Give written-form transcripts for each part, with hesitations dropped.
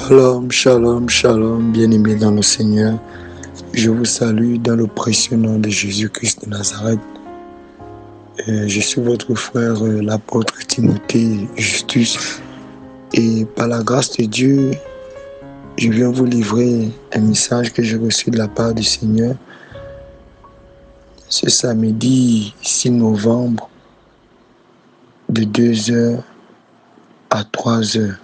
Shalom, shalom, shalom, bien-aimés dans le Seigneur. Je vous salue dans le précieux nom de Jésus-Christ de Nazareth. Je suis votre frère, l'apôtre Timothée Justus. Et par la grâce de Dieu, je viens vous livrer un message que j'ai reçu de la part du Seigneur. Ce samedi 6 novembre, de 2h à 3h.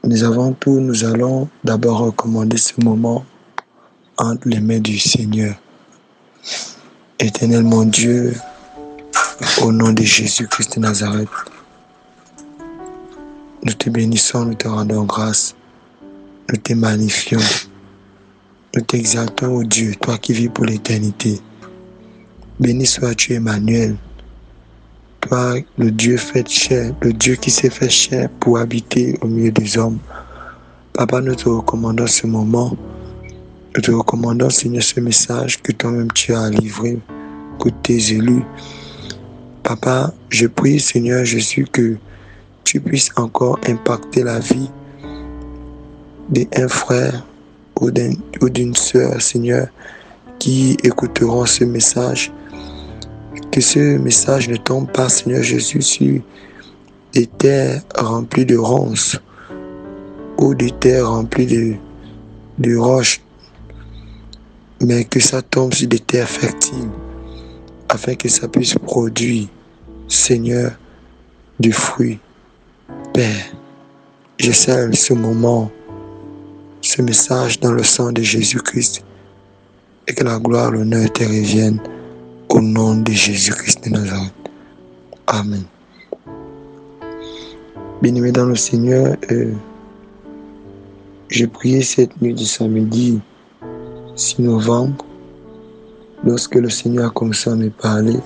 Mais avant tout, nous allons d'abord recommander ce moment entre les mains du Seigneur. Éternel mon Dieu, au nom de Jésus-Christ de Nazareth, nous te bénissons, nous te rendons grâce, nous te magnifions, nous t'exaltons, ô Dieu, toi qui vis pour l'éternité. Béni sois-tu, Emmanuel, toi le Dieu fait chair, le Dieu qui s'est fait chair pour habiter au milieu des hommes. Papa, nous te recommandons ce moment, nous te recommandons, Seigneur, ce message que toi-même tu as livré pour tes élus. Papa, je prie, Seigneur Jésus, que tu puisses encore impacter la vie d'un frère ou d'une sœur, Seigneur, qui écouteront ce message. Que ce message ne tombe pas, Seigneur Jésus, sur des terres remplies de ronces ou des terres remplies de roches, mais que ça tombe sur des terres fertiles, afin que ça puisse produire, Seigneur, du fruit. Père, je scelle ce moment, ce message dans le sang de Jésus-Christ, et que la gloire, l'honneur te reviennent au nom de Jésus-Christ de Nazareth. Amen. Bien-aimés dans le Seigneur, j'ai prié cette nuit du samedi 6 novembre, lorsque le Seigneur a commencé à me parler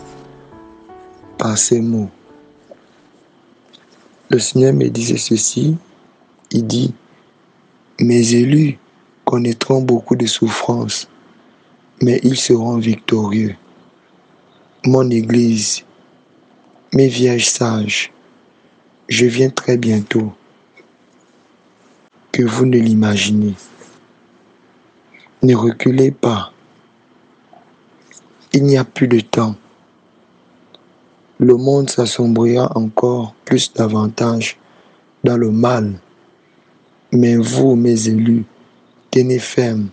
par ces mots. Le Seigneur me disait ceci, il dit: mes élus connaîtront beaucoup de souffrances, mais ils seront victorieux. Mon Église, mes vierges sages, je viens très bientôt, que vous ne l'imaginez. Ne reculez pas. Il n'y a plus de temps. Le monde s'assombrira encore plus davantage dans le mal. Mais vous, mes élus, tenez ferme.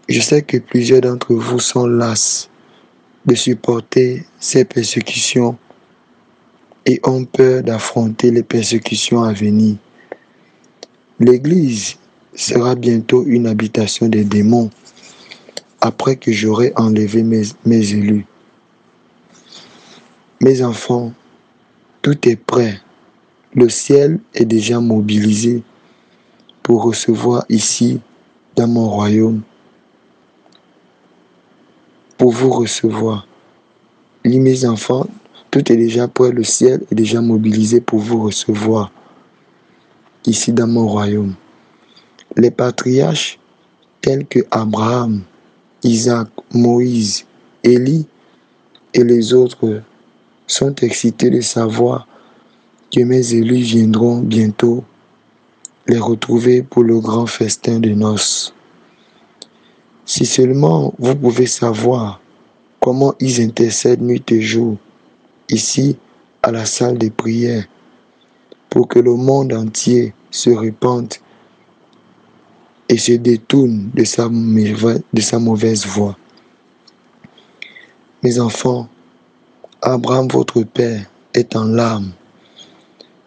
Je sais que plusieurs d'entre vous sont las de supporter ces persécutions et ont peur d'affronter les persécutions à venir. L'Église sera bientôt une habitation des démons après que j'aurai enlevé mes élus. Mes enfants, tout est prêt. Le ciel est déjà mobilisé pour recevoir ici, dans mon royaume, pour vous recevoir. Mes enfants, tout est déjà prêt. Le ciel est déjà mobilisé pour vous recevoir ici, dans mon royaume. Les patriarches tels que Abraham, Isaac, Moïse, Élie et les autres sont excités de savoir que mes élus viendront bientôt les retrouver pour le grand festin de noces. Si seulement vous pouvez savoir comment ils intercèdent nuit et jour ici à la salle de prière pour que le monde entier se répande et se détourne de sa mauvaise voie. Mes enfants, Abraham, votre père, est en larmes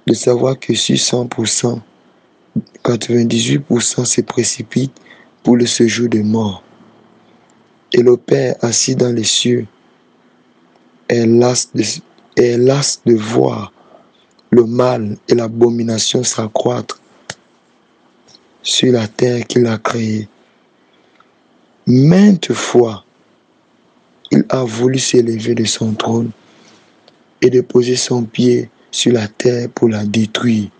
de savoir que sur 100%, 98% se précipitent pour le séjour des morts. Et le Père assis dans les cieux est las de voir le mal et l'abomination s'accroître sur la terre qu'il a créée. Maintes fois, il a voulu s'élever de son trône et de poser son pied sur la terre pour la détruire.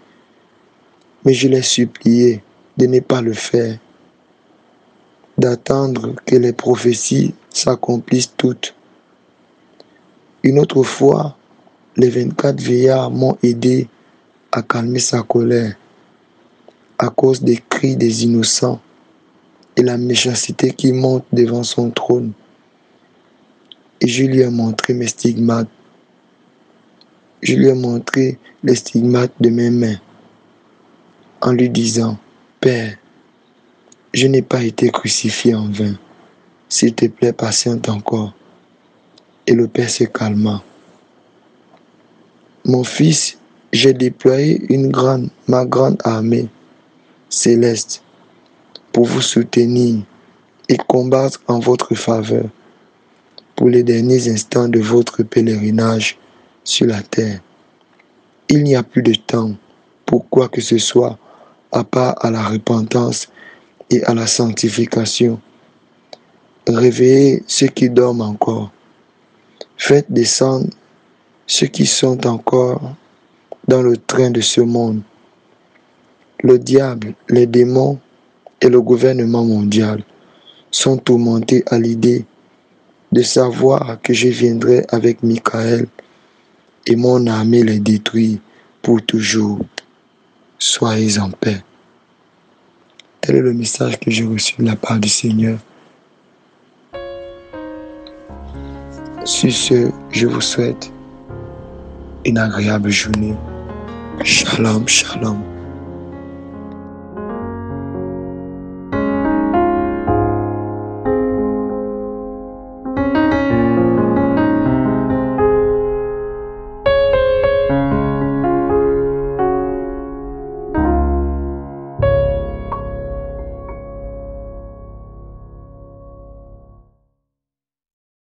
Mais je l'ai supplié de ne pas le faire, d'attendre que les prophéties s'accomplissent toutes. Une autre fois, les 24 vieillards m'ont aidé à calmer sa colère. à cause des cris des innocents et la méchanceté qui monte devant son trône. Et je lui ai montré mes stigmates. Je lui ai montré les stigmates de mes mains en lui disant, Père, je n'ai pas été crucifié en vain. S'il te plaît, patiente encore. Et le Père se calma. Mon fils, j'ai déployé ma grande armée céleste pour vous soutenir et combattre en votre faveur pour les derniers instants de votre pèlerinage sur la terre. Il n'y a plus de temps pour quoi que ce soit à part à la repentance et à la sanctification. Réveillez ceux qui dorment encore. Faites descendre ceux qui sont encore dans le train de ce monde. Le diable, les démons et le gouvernement mondial sont tourmentés à l'idée de savoir que je viendrai avec Michael et mon armée les détruire pour toujours. Soyez en paix. Tel est le message que j'ai reçu de la part du Seigneur. Sur ce, je vous souhaite une agréable journée. Shalom, shalom.